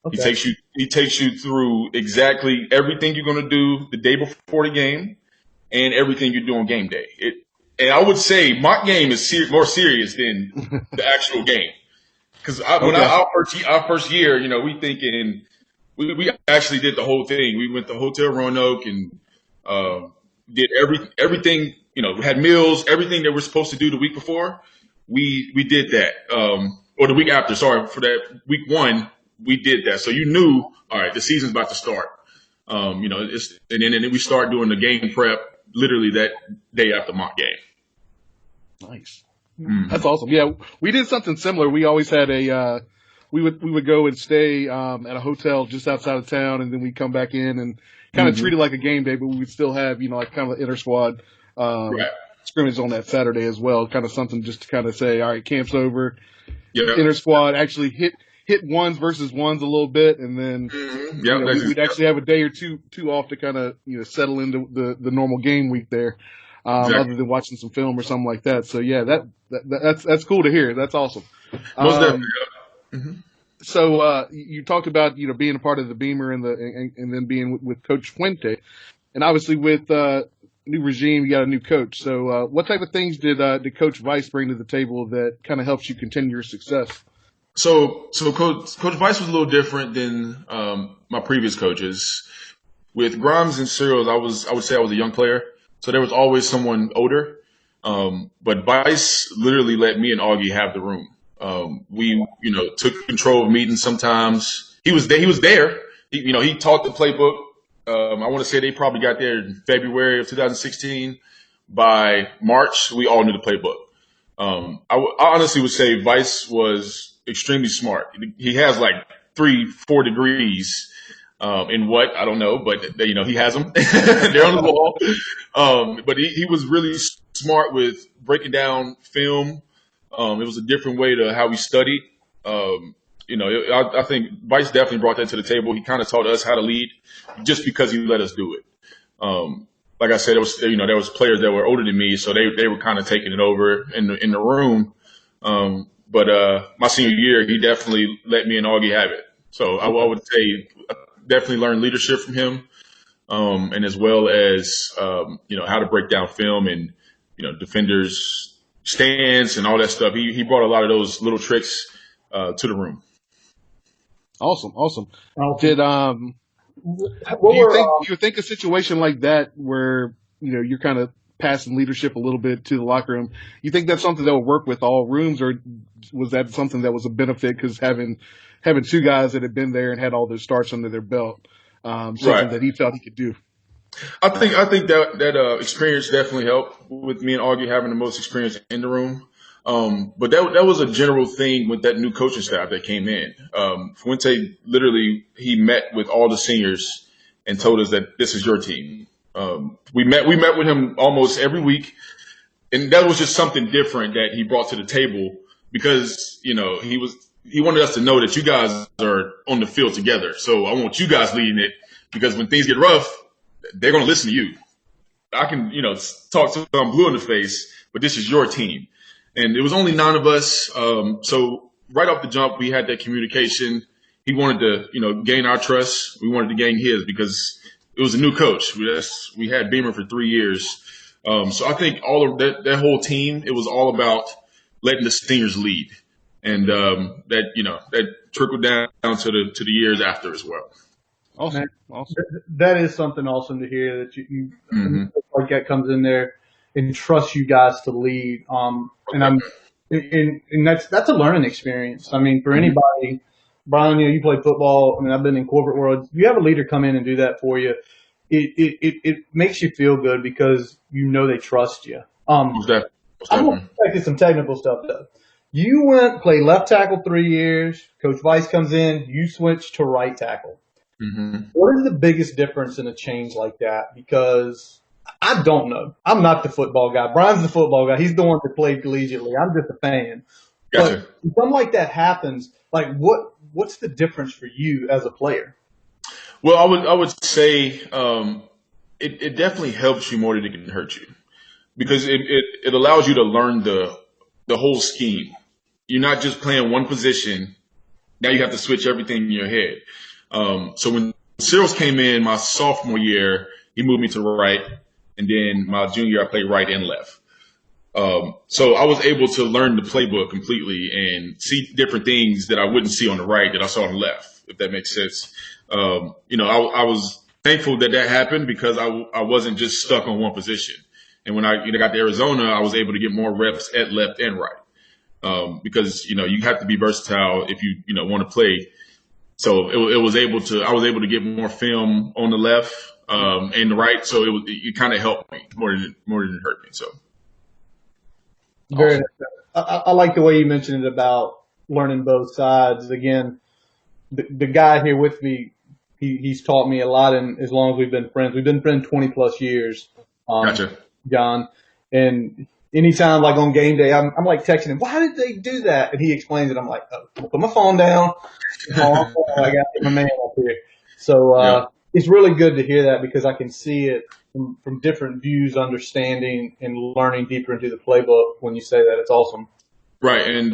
Okay. He takes you through exactly everything you're going to do the day before the game and everything you do on game day. And I would say mock game is more serious than the actual game. Because our first year, we thinking we actually did the whole thing. We went to Hotel Roanoke and did everything. We had meals, everything that we're supposed to do the week before. We did that, or the week after. Sorry, for that week 1, we did that. So you knew, all right, the season's about to start. And then we start doing the game prep literally that day after mock game. Nice. That's awesome. Yeah, we did something similar. We always had we would go and stay at a hotel just outside of town, and then we'd come back in and kind of treat it like a game day, but we would still have, like kind of an inter squad scrimmage on that Saturday as well. Kind of something just to kind of say, all right, camp's over. Yep. Inter squad actually hit ones versus ones a little bit, and then we'd actually have a day or two off to kind of settle into the normal game week there, other than watching some film or something like that. So yeah, that's cool to hear. That's awesome. Most definitely. Mm-hmm. So you talked about being a part of the Beamer and then being with Coach Fuente, and obviously with new regime, you got a new coach. So what type of things did Coach Vice bring to the table that kind of helps you continue your success? So Coach Vice was a little different than my previous coaches. With Grimes and Searles, I would say I was a young player, so there was always someone older. But Vice literally let me and Augie have the room. We took control of meetings sometimes. He was there. He taught the playbook. I want to say they probably got there in February of 2016. By March, we all knew the playbook. I honestly would say Vice was extremely smart. He has like 3-4 degrees in what I don't know, but he has them. They're on the wall. But he was really smart with breaking down film. It was a different way to how we studied. I think Vice definitely brought that to the table. He kind of taught us how to lead just because he let us do it. Like I said, there was players that were older than me, so they were kind of taking it over in the room. But my senior year, he definitely let me and Augie have it. So I would say definitely learned leadership from him, and as well as how to break down film and defenders' stance and all that stuff. He brought a lot of those little tricks to the room. Awesome. Did you think a situation like that where you're kind of passing leadership a little bit to the locker room, you think that's something that will work with all rooms, or was that something that was a benefit because having 2 guys that had been there and had all their starts under their belt, something that he felt he could do? I think that experience definitely helped with me and Augie having the most experience in the room. But that was a general thing with that new coaching staff that came in. Fuente literally, he met with all the seniors and told us that this is your team. We met with him almost every week, and that was just something different that he brought to the table because he wanted us to know that you guys are on the field together. So I want you guys leading it because when things get rough, they're going to listen to you. I can talk to them blue in the face, but this is your team. And it was only 9 of us. So right off the jump, we had that communication. He wanted to, gain our trust. We wanted to gain his because it was a new coach. We had Beamer for 3 years. So I think all of that whole team, it was all about letting the seniors lead. And that trickled down to the years after as well. Awesome. That is something awesome to hear that you like that comes in there and trusts you guys to lead. And that's a learning experience. I mean, for anybody, Brian, you played football. I mean, I've been in corporate world. You have a leader come in and do that for you. It makes you feel good because they trust you. I'm going to back to some technical stuff though. You played left tackle 3 years. Coach Vice comes in. You switch to right tackle. Mm-hmm. What is the biggest difference in a change like that? Because I don't know. I'm not the football guy. Brian's the football guy. He's the one that played collegiately. I'm just a fan. Gotcha. But when something like that happens, like what's the difference for you as a player? Well, I would say it definitely helps you more than it can hurt you, because it allows you to learn the whole scheme. You're not just playing one position. Now you have to switch everything in your head. So when Cyril's came in my sophomore year, he moved me to right, and then my junior year I played right and left. So I was able to learn the playbook completely and see different things that I wouldn't see on the right that I saw on the left, if that makes sense. I was thankful that happened because I wasn't just stuck on one position. And when I got to Arizona, I was able to get more reps at left and right. Because, you have to be versatile if you want to play. So I was able to get more film on the left, and the right. So it kind of helped me more than it hurt me. So. Very. Awesome. I like the way you mentioned it about learning both sides. Again, the guy here with me, he's taught me a lot, and as long as we've been friends 20 plus years. Gotcha. John, and anytime like on game day, I'm like texting him, why did they do that? And he explains it. I'm like, I'll put my phone down. I got my man up here. So It's really good to hear that because I can see it from different views, understanding and learning deeper into the playbook. When you say that, it's awesome. Right, and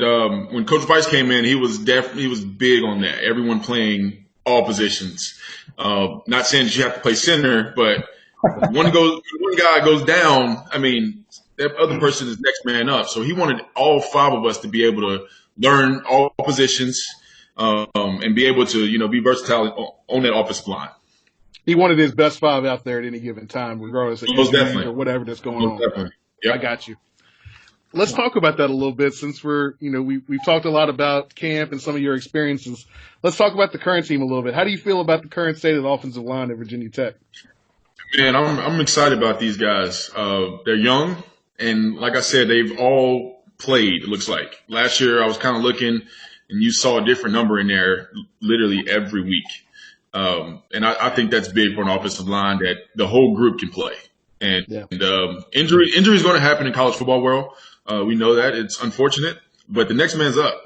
when Coach Vice came in, he was big on that. Everyone playing all positions. Not saying that you have to play center, but one guy goes down, I mean, that other person is next man up. So he wanted all five of us to be able to learn all positions, and be able to, be versatile on that offensive line. He wanted his best five out there at any given time, regardless of injuries or whatever that's going on. Definitely. Yep. I got you. Let's talk about that a little bit since we've talked a lot about camp and some of your experiences. Let's talk about the current team a little bit. How do you feel about the current state of the offensive line at Virginia Tech? Man, I'm excited about these guys. They're young, and like I said, they've all played, it looks like. Last year I was kind of looking, and you saw a different number in there literally every week. And I think that's big for an offensive line, that the whole group can play. And injury is going to happen in college football world. We know that. It's unfortunate, but the next man's up.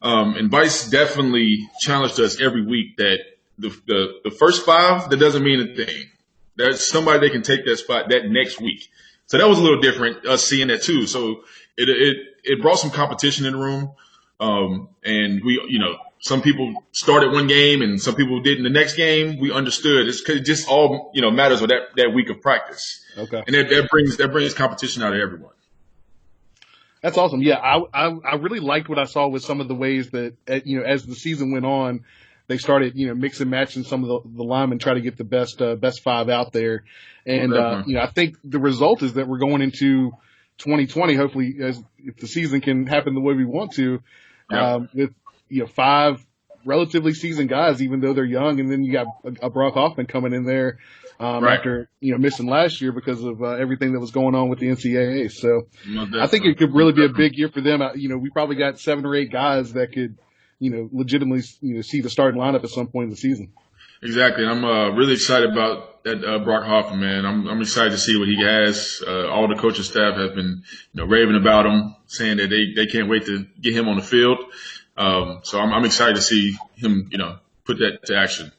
And Vice definitely challenged us every week that the first five, that doesn't mean a thing. There's somebody that can take that spot that next week. So that was a little different, us seeing that too. So it brought some competition in the room. And we, some people started one game and some people did in the next game. We understood it just all, matters with that week of practice. Okay. And that brings competition out of everyone. That's awesome. Yeah. I really liked what I saw with some of the ways that, as the season went on, they started, mix and matching some of the linemen, try to get the best five out there. And, I think the result is that we're going into 2020, hopefully, if the season can happen the way we want to, with, five relatively seasoned guys, even though they're young. And then you got a Brock Hoffman coming in there, after, missing last year because of everything that was going on with the NCAA. So I think it could really be a big year for them. We probably got 7 or 8 guys that could, legitimately, see the starting lineup at some point in the season. Exactly. I'm really excited about that Brock Hoffman, man. I'm excited to see what he has. All the coaching staff have been, raving about him, saying that they can't wait to get him on the field. So I'm excited to see him, put that to action.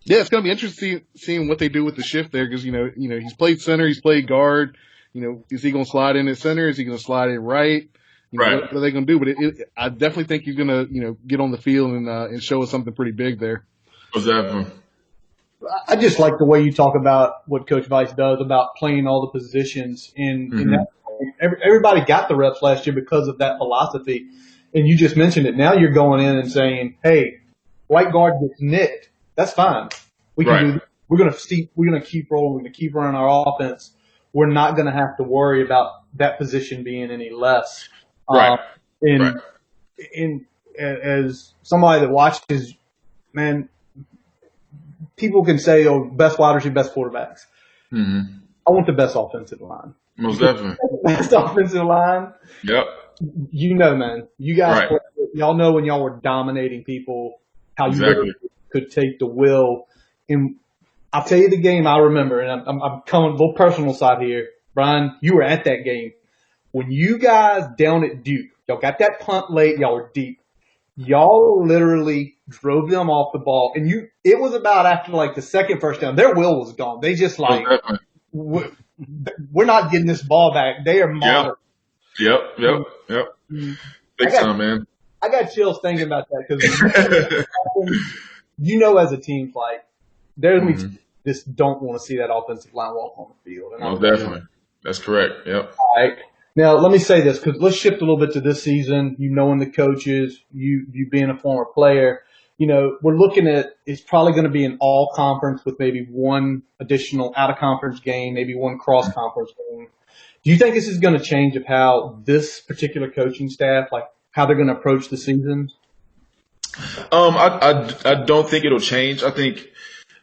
Yeah, it's going to be interesting seeing what they do with the shift there because, he's played center, he's played guard. Is he going to slide in at center? Is he going to slide in right? Right. What are they going to do? But I definitely think he's going to, get on the field and show us something pretty big there. What's that? I just like the way you talk about what Coach Vice does about playing all the positions in that. Everybody got the reps last year because of that philosophy. And you just mentioned it. Now you're going in and saying, hey, right guard gets nicked. That's fine. We can do. We're going to keep rolling. We're going to keep running our offense. We're not going to have to worry about that position being any less. And as somebody that watches, man, people can say, oh, best wide receiver, best quarterbacks. Mm-hmm. I want the best offensive line. Most definitely. Best offensive line. Yep. You know, man. You guys, y'all know when y'all were dominating people, how you really could take the will. And I'll tell you the game I remember, and I'm coming a little personal side here. Brian, you were at that game. When you guys down at Duke, y'all got that punt late, y'all were deep. Y'all literally drove them off the ball. And it was about after like the second first down, their will was gone. They just like, we're not getting this ball back. They are modern. Yep. Big time, man. I got chills thinking about that because you know, as a team fight, there's just don't want to see that offensive line walk on the field. And definitely. That's correct. Yep. All right. Now, let me say this, because let's shift a little bit to this season. You knowing the coaches, you being a former player, you know, we're looking at it's probably going to be an all conference with maybe one additional out of conference game, maybe one cross conference game. Do you think this is going to change of how this particular coaching staff, like how they're going to approach the season? I don't think it'll change. I think,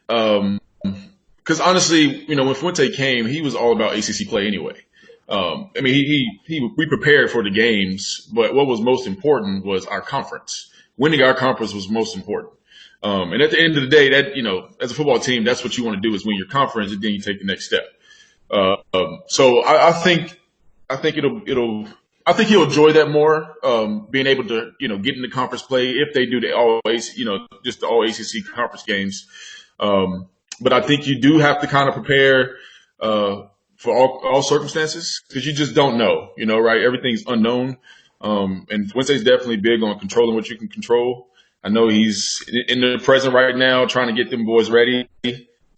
because honestly, you know, when Fuente came, he was all about ACC play anyway. I mean, we prepared for the games, but what was most important was our conference. Winning our conference was most important. And at the end of the day, that, you know, as a football team, that's what you want to do is win your conference, and then you take the next step. So I think he'll enjoy that more, being able to, you know, get into conference play if they do just the all ACC conference games. But I think you do have to kind of prepare, for all circumstances, because you just don't know, you know, right? Everything's unknown. And Wednesday's definitely big on controlling what you can control. I know he's in the present right now trying to get them boys ready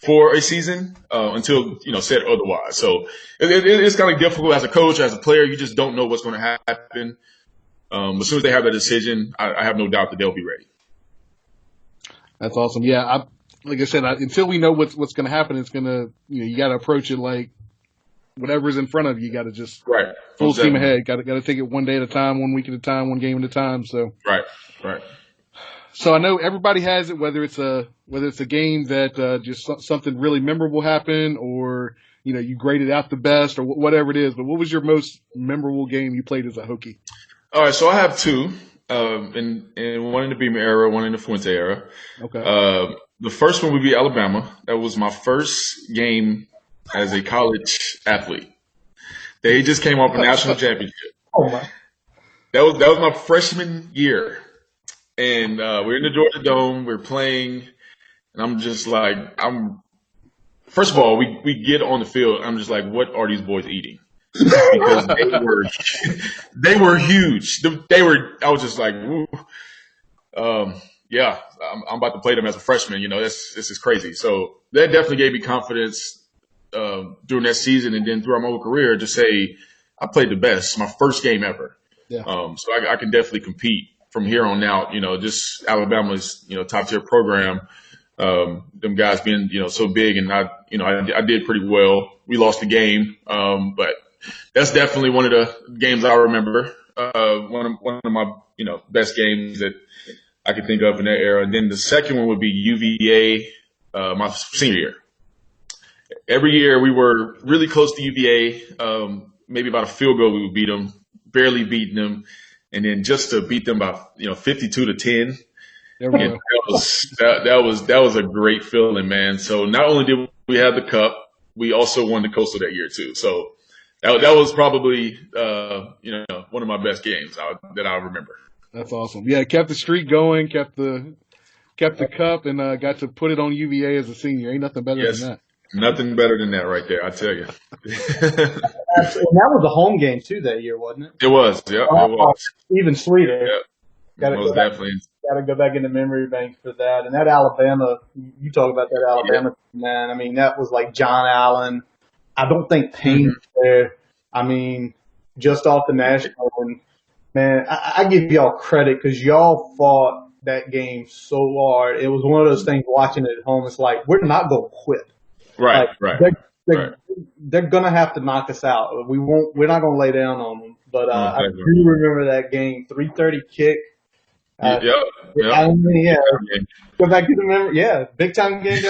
for a season, until, you know, said otherwise. So it's kind of difficult as a coach, as a player. You just don't know what's going to happen. As soon as they have that decision, I have no doubt that they'll be ready. That's awesome. Yeah. Like I said, until we know what's going to happen, it's going to, you know, you got to approach it like whatever's in front of you. You got to just full steam ahead. Got to take it one day at a time, 1 week at a time, one game at a time. So right. So I know everybody has it, whether it's a game that just something really memorable happened, or, you know, you graded out the best, or whatever it is. But what was your most memorable game you played as a Hokie? All right, so I have two, and one in the Beamer era, one in the Fuente era. Okay. The first one would be Alabama. That was my first game as a college athlete. They just came off a national championship. Oh my! That was my freshman year, and we're in the Georgia Dome. We're playing, and I'm just like, First of all, we get on the field. I'm just like, what are these boys eating? Because they were huge. I was just like, woo. Yeah, I'm about to play them as a freshman. You know, this is crazy. So that definitely gave me confidence during that season, and then throughout my whole career to say I played the best. My first game ever. Yeah. So I can definitely compete from here on out. You know, just Alabama's, you know, top tier program. Them guys being, you know, so big, and I did pretty well. We lost the game, but that's definitely one of the games I remember. One of my, you know, best games that I could think of in that era. And then the second one would be UVA, my senior year. Every year we were really close to UVA. Maybe about a field goal we would beat them, barely beating them, and then just to beat them by, you know, 52-10. That was a great feeling, man. So not only did we have the cup, we also won the Coastal that year too. So that was probably you know, one of my best games that I remember. That's awesome. Yeah, kept the streak going, kept the cup, and got to put it on UVA as a senior. Ain't nothing better than that. Nothing better than that right there, I tell you. And that was a home game too that year, wasn't it? It was, yeah, it was. Even sweeter. Yeah, most definitely. Got to go back in the memory bank for that. And that Alabama, you talk about that Alabama, man. I mean, that was like John Allen. I don't think Payne was there. I mean, just off the national. And man, I give y'all credit because y'all fought that game so hard. It was one of those things watching it at home. It's like, we're not going to quit. Right, like, right. They're going to have to knock us out. We're not going to lay down on them. But I do remember that game, 3:30 kick. Yep. Go back to the memory. Yeah, big time game.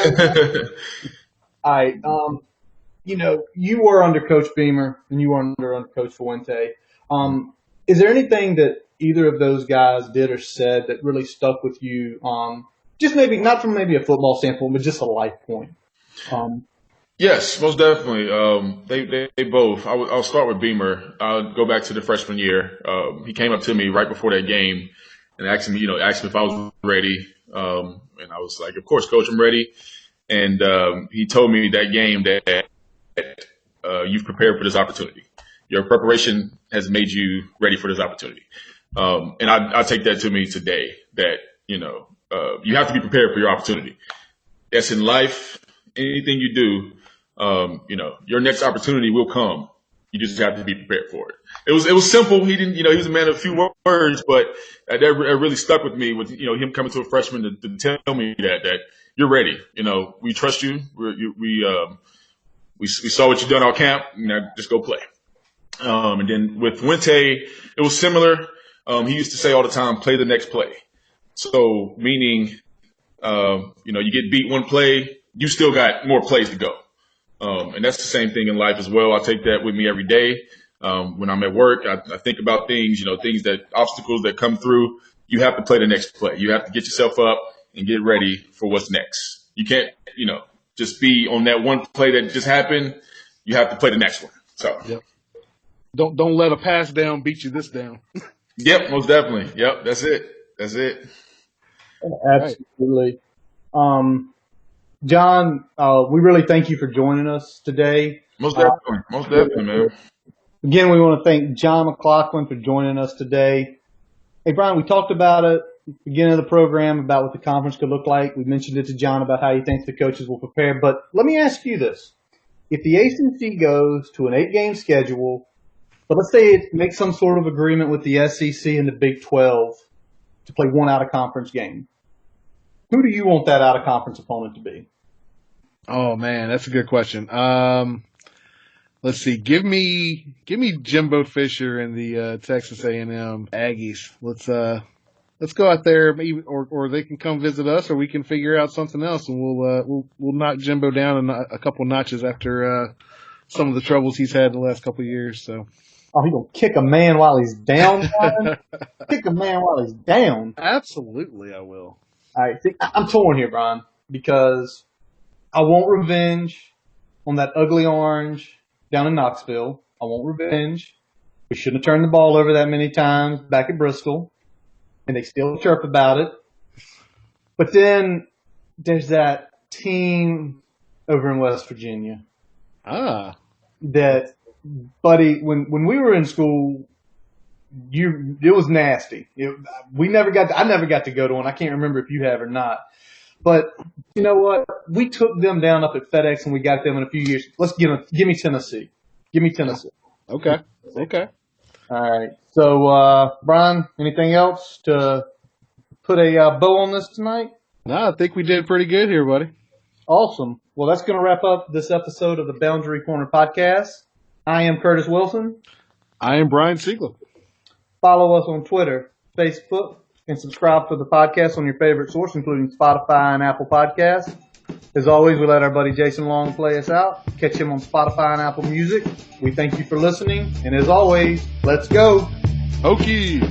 All right. You were under Coach Beamer and you were under Coach Fuente. Is there anything that either of those guys did or said that really stuck with you? Just maybe not from maybe a football standpoint, but just a life point. Yes, most definitely. They both. I'll start with Beamer. I'll go back to the freshman year. He came up to me right before that game and asked me if I was ready. And I was like, of course, Coach, I'm ready. And he told me that game that you've prepared for this opportunity. Your preparation has made you ready for this opportunity. And I take that to me today that, you have to be prepared for your opportunity. That's in life. Anything you do, your next opportunity will come. You just have to be prepared for it. It was simple. He didn't, he was a man of few words, but that really stuck with me with, him coming to a freshman to tell me that you're ready. We trust you. We saw what you done all camp. Just go play. And then with Fuente, it was similar. He used to say all the time, play the next play. So meaning, you get beat one play, you still got more plays to go. And that's the same thing in life as well. I take that with me every day. When I'm at work, I think about things, obstacles that come through. You have to play the next play. You have to get yourself up and get ready for what's next. You can't, just be on that one play that just happened. You have to play the next one. So, yep. Don't let a pass down beat you this down. Yep, most definitely. Yep, that's it. Absolutely. John, we really thank you for joining us today. Most definitely, man. Again, we want to thank Jon McLaughlin for joining us today. Hey, Brian, we talked about it at the beginning of the program about what the conference could look like. We mentioned it to John about how he thinks the coaches will prepare. But let me ask you this. If the ACC goes to an 8-game schedule, but let's say it makes some sort of agreement with the SEC and the Big 12 to play one out-of-conference game, who do you want that out-of-conference opponent to be? Oh, man, that's a good question. Let's see. Give me Jimbo Fisher and the Texas A&M Aggies. Let's go out there, maybe, or they can come visit us, or we can figure out something else, and we'll knock Jimbo down a couple notches after some of the troubles he's had the last couple of years. So. Oh, he gonna kick a man while he's down, Brian? Kick a man while he's down. Absolutely, I will. All right, see, I'm torn here, Brian, because I want revenge on that ugly orange down in Knoxville. I want revenge. We shouldn't have turned the ball over that many times back at Bristol, and they still chirp about it. But then there's that team over in West Virginia. That, buddy, when we were in school, it was nasty. I never got to go to one. I can't remember if you have or not. But you know what? We took them down up at FedEx and we got them in a few years. Give me Tennessee. Give me Tennessee. Okay. All right. So, Brian, anything else to put a bow on this tonight? No, I think we did pretty good here, buddy. Awesome. Well, that's going to wrap up this episode of the Boundary Corner Podcast. I am Curtis Wilson. I am Brian Siegler. Follow us on Twitter, Facebook, and subscribe to the podcast on your favorite source, including Spotify and Apple Podcasts. As always, we let our buddy Jason Long play us out. Catch him on Spotify and Apple Music. We thank you for listening. And as always, let's go. Hokie.